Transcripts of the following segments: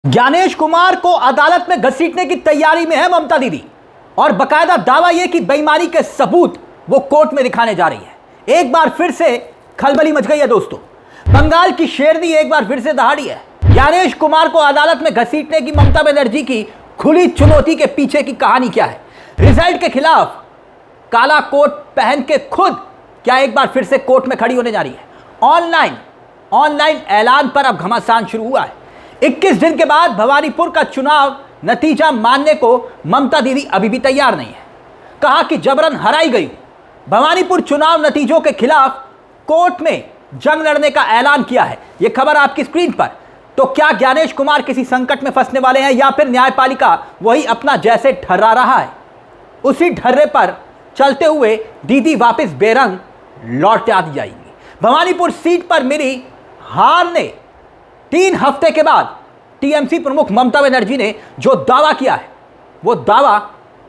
ज्ञानेश कुमार को अदालत में घसीटने की तैयारी में है ममता दीदी और बकायदा दावा यह कि बेईमानी के सबूत वो कोर्ट में दिखाने जा रही है। एक बार फिर से खलबली मच गई है दोस्तों। बंगाल की शेरनी एक बार फिर से दहाड़ी है। ज्ञानेश कुमार को अदालत में घसीटने की ममता बनर्जी की खुली चुनौती के पीछे की कहानी क्या है? रिजल्ट के खिलाफ काला कोट पहन के खुद क्या एक बार फिर से कोर्ट में खड़ी होने जा रही है? ऑनलाइन ऐलान पर अब घमासान शुरू हुआ है। 21 दिन के बाद भवानीपुर का चुनाव नतीजा मानने को ममता दीदी अभी भी तैयार नहीं है। कहा कि जबरन हराई गई। भवानीपुर चुनाव नतीजों के खिलाफ कोर्ट में जंग लड़ने का ऐलान किया है। यह खबर आपकी स्क्रीन पर। तो क्या ज्ञानेश कुमार किसी संकट में फंसने वाले हैं या फिर न्यायपालिका वही अपना जैसे ठर्रा रहा है, उसी ढर्रे पर चलते हुए दीदी वापस बेरंग लौट आती जाएंगी? भवानीपुर सीट पर मिली हार ने 3 हफ्ते के बाद टीएमसी प्रमुख ममता बनर्जी ने जो दावा किया है, वो दावा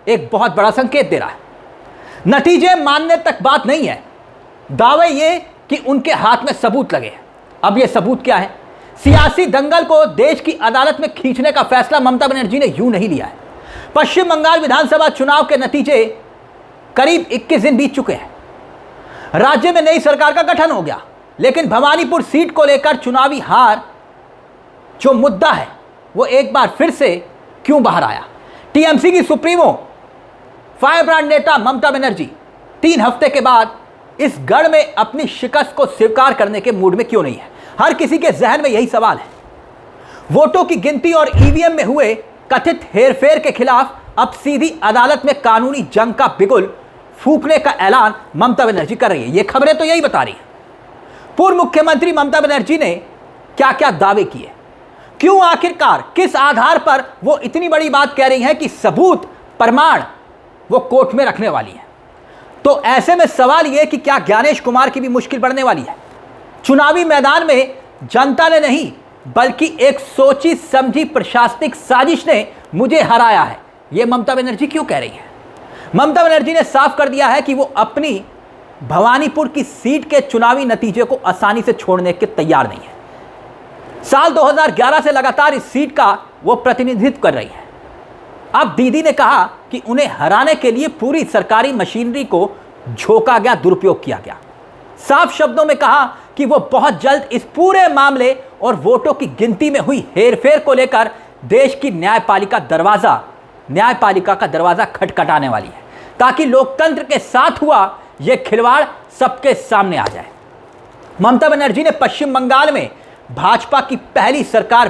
एक बहुत बड़ा संकेत दे रहा है। नतीजे मानने तक बात नहीं है, दावे ये कि उनके हाथ में सबूत लगे हैं। अब ये सबूत क्या है? सियासी दंगल को देश की अदालत में खींचने का फैसला ममता बनर्जी ने यूं नहीं लिया है। पश्चिम बंगाल विधानसभा चुनाव के नतीजे करीब 21 दिन बीत चुके हैं। राज्य में नई सरकार का गठन हो गया, लेकिन भवानीपुर सीट को लेकर चुनावी हार जो मुद्दा है वो एक बार फिर से क्यों बाहर आया? टीएमसी की सुप्रीमो फायरब्रांड नेता ममता बनर्जी 3 हफ्ते के बाद इस गढ़ में अपनी शिकस्त को स्वीकार करने के मूड में क्यों नहीं है? हर किसी के जहन में यही सवाल है। वोटों की गिनती और ईवीएम में हुए कथित हेरफेर के खिलाफ अब सीधी अदालत में कानूनी जंग का बिगुल फूंकने का ऐलान ममता बनर्जी कर रही है। ये खबरें तो यही बता रही हैं। पूर्व मुख्यमंत्री ममता बनर्जी ने क्या क्या दावे किए, क्यों, आखिरकार किस आधार पर वो इतनी बड़ी बात कह रही हैं कि सबूत प्रमाण वो कोर्ट में रखने वाली है? तो ऐसे में सवाल यह कि क्या ज्ञानेश कुमार की भी मुश्किल बढ़ने वाली है? चुनावी मैदान में जनता ने नहीं बल्कि एक सोची समझी प्रशासनिक साजिश ने मुझे हराया है, यह ममता बनर्जी क्यों कह रही है? ममता बनर्जी ने साफ कर दिया है कि वो अपनी भवानीपुर की सीट के चुनावी नतीजे को आसानी से छोड़ने के तैयार नहीं है। साल 2011 से लगातार इस सीट का वो प्रतिनिधित्व कर रही है। अब दीदी ने कहा कि उन्हें हराने के लिए पूरी सरकारी मशीनरी को झोंका गया, दुरुपयोग किया गया। साफ शब्दों में कहा कि वो बहुत जल्द इस पूरे मामले और वोटों की गिनती में हुई हेरफेर को लेकर देश की न्यायपालिका का दरवाजा खटखटाने वाली है, ताकि लोकतंत्र के साथ हुआ यह खिलवाड़ सबके सामने आ जाए। ममता बनर्जी ने पश्चिम बंगाल में भाजपा की पहली सरकार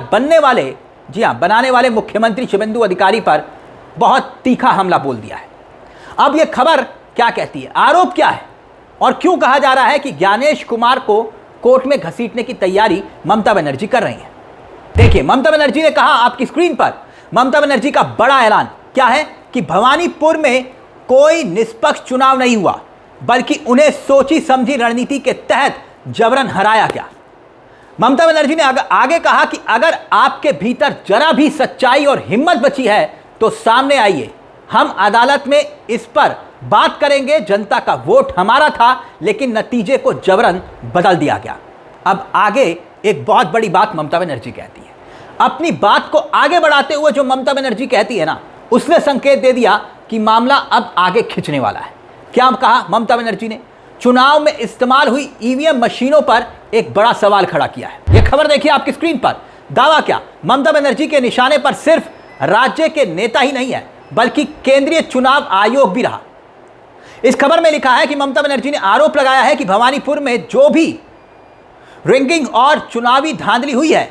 बनाने वाले मुख्यमंत्री शुभेंदु अधिकारी पर बहुत तीखा हमला बोल दिया है। अब यह खबर क्या कहती है, आरोप क्या है और क्यों कहा जा रहा है कि ज्ञानेश कुमार को कोर्ट में घसीटने की तैयारी ममता बनर्जी कर रही है? देखिए, ममता बनर्जी ने कहा आपकी स्क्रीन पर, ममता बनर्जी का बड़ा ऐलान क्या है कि भवानीपुर में कोई निष्पक्ष चुनाव नहीं हुआ, बल्कि उन्हें सोची समझी रणनीति के तहत जबरन हराया गया। ममता बनर्जी ने आगे कहा कि अगर आपके भीतर जरा भी सच्चाई और हिम्मत बची है तो सामने आइए, हम अदालत में इस पर बात करेंगे। जनता का वोट हमारा था, लेकिन नतीजे को जबरन बदल दिया गया। अब आगे एक बहुत बड़ी बात ममता बनर्जी कहती है। अपनी बात को आगे बढ़ाते हुए जो ममता बनर्जी कहती है ना, उसने संकेत दे दिया कि मामला अब आगे खिंचने वाला है। क्या कहा ममता बनर्जी ने? चुनाव में इस्तेमाल हुई ईवीएम मशीनों पर एक बड़ा सवाल खड़ा किया है। यह खबर देखिए आपकी स्क्रीन पर। दावा क्या? ममता बनर्जी के निशाने पर सिर्फ राज्य के नेता ही नहीं है, बल्कि केंद्रीय चुनाव आयोग भी रहा। इस खबर में लिखा है कि ममता बनर्जी ने आरोप लगाया है कि भवानीपुर में जो भी रिंगिंग और चुनावी धांधली हुई है,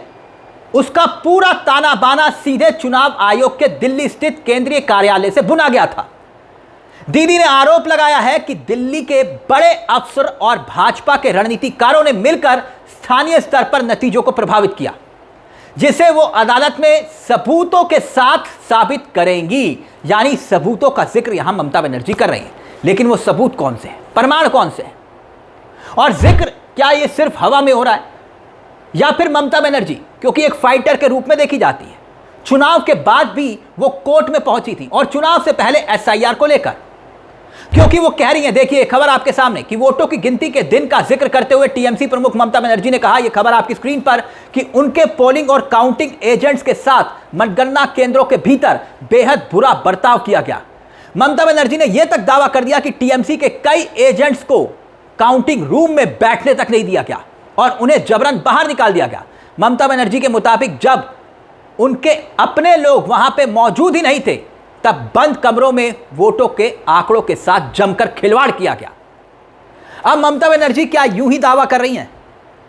उसका पूरा ताना बाना सीधे चुनाव आयोग के दिल्ली स्थित केंद्रीय कार्यालय से बुना गया था। दीदी ने आरोप लगाया है कि दिल्ली के बड़े अफसर और भाजपा के रणनीतिकारों ने मिलकर स्थानीय स्तर पर नतीजों को प्रभावित किया, जिसे वो अदालत में सबूतों के साथ साबित करेंगी। यानी सबूतों का जिक्र यहां ममता बनर्जी कर रही है, लेकिन वो सबूत कौन से हैं, प्रमाण कौन से हैं, और जिक्र क्या ये सिर्फ हवा में हो रहा है, या फिर ममता बनर्जी क्योंकि एक फाइटर के रूप में देखी जाती है, चुनाव के बाद भी वो कोर्ट में पहुंची थी और चुनाव से पहले एसआईआर को लेकर। क्योंकि वो कह रही हैं, देखिए खबर आपके सामने, कि वोटों की गिनती के दिन का जिक्र करते हुए टीएमसी प्रमुख ममता बनर्जी ने कहा, यह खबर आपकी स्क्रीन पर, कि उनके पोलिंग और काउंटिंग एजेंट्स के साथ मतगणना केंद्रों के भीतर बेहद बुरा बर्ताव किया गया। ममता बनर्जी ने यह तक दावा कर दिया कि टीएमसी के कई एजेंट्स को काउंटिंग रूम में बैठने तक नहीं दिया गया और उन्हें जबरन बाहर निकाल दिया गया। ममता बनर्जी के मुताबिक जब उनके अपने लोग वहां पे मौजूद ही नहीं थे, तब बंद कमरों में वोटों के आंकड़ों के साथ जमकर खिलवाड़ किया गया। अब ममता बनर्जी क्या यूं ही दावा कर रही हैं?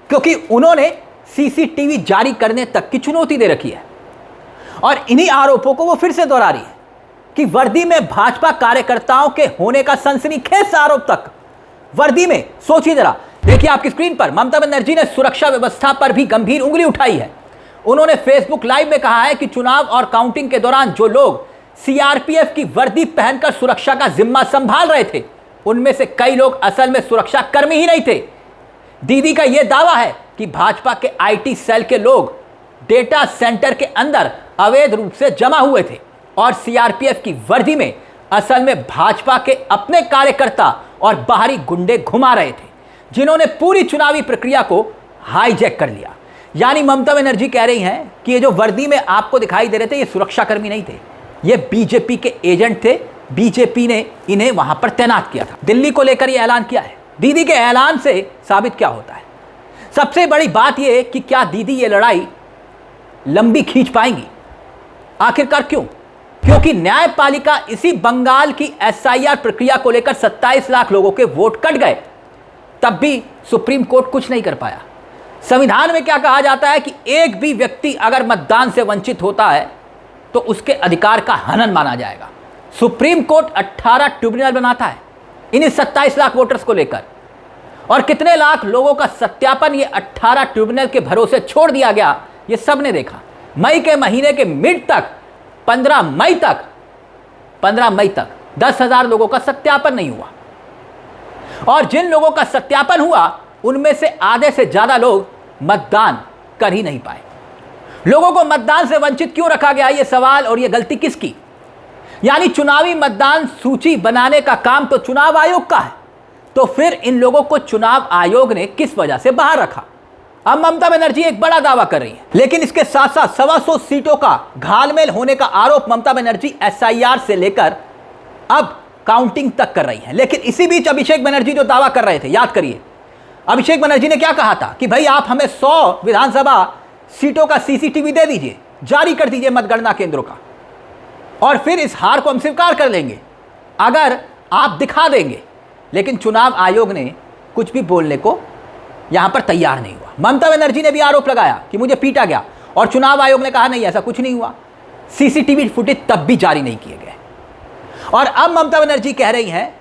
क्योंकि उन्होंने सीसीटीवी जारी करने तक की चुनौती दे रखी है और इन्हीं आरोपों को वो फिर से दोहरा रही है कि वर्दी में भाजपा कार्यकर्ताओं के होने का सनसनीखेज आरोप तक। वर्दी में, सोचिए जरा, देखिए आपकी स्क्रीन पर, ममता बनर्जी ने सुरक्षा व्यवस्था पर भी गंभीर उंगली उठाई है। उन्होंने फेसबुक लाइव में कहा है कि चुनाव और काउंटिंग के दौरान जो लोग सीआरपीएफ की वर्दी पहनकर सुरक्षा का जिम्मा संभाल रहे थे, उनमें से कई लोग असल में सुरक्षा कर्मी ही नहीं थे। दीदी का यह दावा है कि भाजपा के आईटी सेल के लोग डेटा सेंटर के अंदर अवैध रूप से जमा हुए थे और सीआरपीएफ की वर्दी में असल में भाजपा के अपने कार्यकर्ता और बाहरी गुंडे घुमा रहे थे, जिन्होंने पूरी चुनावी प्रक्रिया को हाईजैक कर लिया। यानी ममता बनर्जी कह रही हैं कि ये जो वर्दी में आपको दिखाई दे रहे थे, ये सुरक्षाकर्मी नहीं थे, ये बीजेपी के एजेंट थे। बीजेपी ने इन्हें वहां पर तैनात किया था। दिल्ली को लेकर यह ऐलान किया है। दीदी के ऐलान से साबित क्या होता है? सबसे बड़ी बात यह कि क्या दीदी ये लड़ाई लंबी खींच पाएंगी? आखिरकार क्यों? क्योंकि न्यायपालिका इसी बंगाल की एसआईआर प्रक्रिया को लेकर 27 लाख लोगों के वोट कट गए, तब भी सुप्रीम कोर्ट कुछ नहीं कर पाया। संविधान में क्या कहा जाता है कि एक भी व्यक्ति अगर मतदान से वंचित होता है तो उसके अधिकार का हनन माना जाएगा। सुप्रीम कोर्ट 18 ट्रिब्यूनल बनाता है इन्हीं 27 लाख वोटर्स को लेकर, और कितने लाख लोगों का सत्यापन ये 18 ट्रिब्यूनल के भरोसे छोड़ दिया गया, ये सब ने देखा। मई के महीने के मिड तक 15 मई तक 10,000 लोगों का सत्यापन नहीं हुआ, और जिन लोगों का सत्यापन हुआ उनमें से आधे से ज्यादा लोग मतदान कर ही नहीं पाए। लोगों को मतदान से वंचित क्यों रखा गया, यह सवाल, और यह गलती किसकी? यानी चुनावी मतदान सूची बनाने का काम तो चुनाव आयोग का है, तो फिर इन लोगों को चुनाव आयोग ने किस वजह से बाहर रखा? अब ममता बनर्जी एक बड़ा दावा कर रही है, लेकिन इसके साथ साथ 125 सीटों का घालमेल होने का आरोप ममता बनर्जी एसआईआर से लेकर अब काउंटिंग तक कर रही है। लेकिन इसी बीच अभिषेक बनर्जी जो दावा कर रहे थे, याद करिए, अभिषेक बनर्जी ने क्या कहा था कि भाई आप हमें 100 विधानसभा सीटों का सीसीटीवी दे दीजिए, जारी कर दीजिए मतगणना केंद्रों का, और फिर इस हार को हम स्वीकार कर लेंगे अगर आप दिखा देंगे। लेकिन चुनाव आयोग ने कुछ भी बोलने को यहां पर तैयार नहीं हुआ। ममता बनर्जी ने भी आरोप लगाया कि मुझे पीटा गया, और चुनाव आयोग ने कहा नहीं, ऐसा कुछ नहीं हुआ। सीसीटीवी फुटेज तब भी जारी नहीं किए गए। और अब ममता बनर्जी कह रही हैं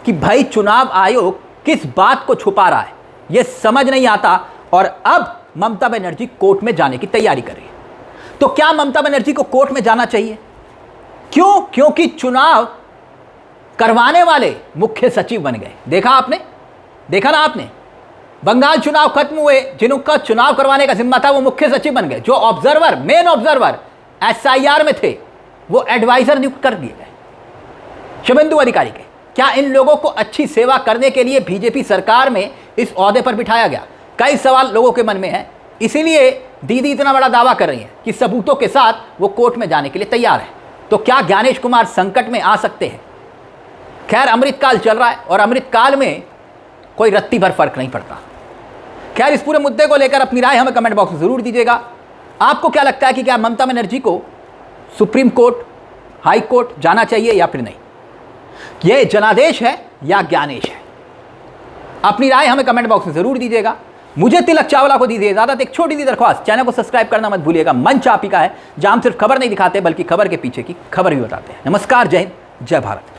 कि भाई चुनाव आयोग किस बात को छुपा रहा है, यह समझ नहीं आता, और अब ममता बनर्जी कोर्ट में जाने की तैयारी कर रही है। तो क्या ममता बनर्जी को कोर्ट में जाना चाहिए? क्यों? क्योंकि चुनाव करवाने वाले मुख्य सचिव बन गए। देखा ना आपने, बंगाल चुनाव खत्म हुए, जिनका चुनाव करवाने का जिम्मा था वो मुख्य सचिव बन गए। जो ऑब्जर्वर, मेन ऑब्जर्वर एसआईआर में थे, वो एडवाइजर नियुक्त कर दिए गए शुभेंदु अधिकारी के। क्या इन लोगों को अच्छी सेवा करने के लिए बीजेपी सरकार में इस ओहदे पर बिठाया गया? कई सवाल लोगों के मन में हैं। इसीलिए दीदी इतना बड़ा दावा कर रही हैं कि सबूतों के साथ वो कोर्ट में जाने के लिए तैयार है। तो क्या ज्ञानेश कुमार संकट में आ सकते हैं? खैर, अमृतकाल चल रहा है और अमृतकाल में कोई रत्ती भर फर्क नहीं पड़ता। खैर, इस पूरे मुद्दे को लेकर अपनी राय हमें कमेंट बॉक्स में जरूर दीजिएगा। आपको क्या लगता है कि क्या ममता बनर्जी को सुप्रीम कोर्ट, हाई कोर्ट जाना चाहिए या फिर नहीं? यह जनादेश है या ज्ञानेश है? अपनी राय हमें कमेंट बॉक्स में जरूर दीजिएगा। मुझे तिलक चावला को दीजिए इजाजत। एक छोटी सी दरख्वास्त, चैनल को सब्सक्राइब करना मत भूलिएगा। मंच आप ही का है, जहां हम सिर्फ खबर नहीं दिखाते बल्कि खबर के पीछे की खबर भी बताते हैं। नमस्कार, जय हिंद, जय भारत।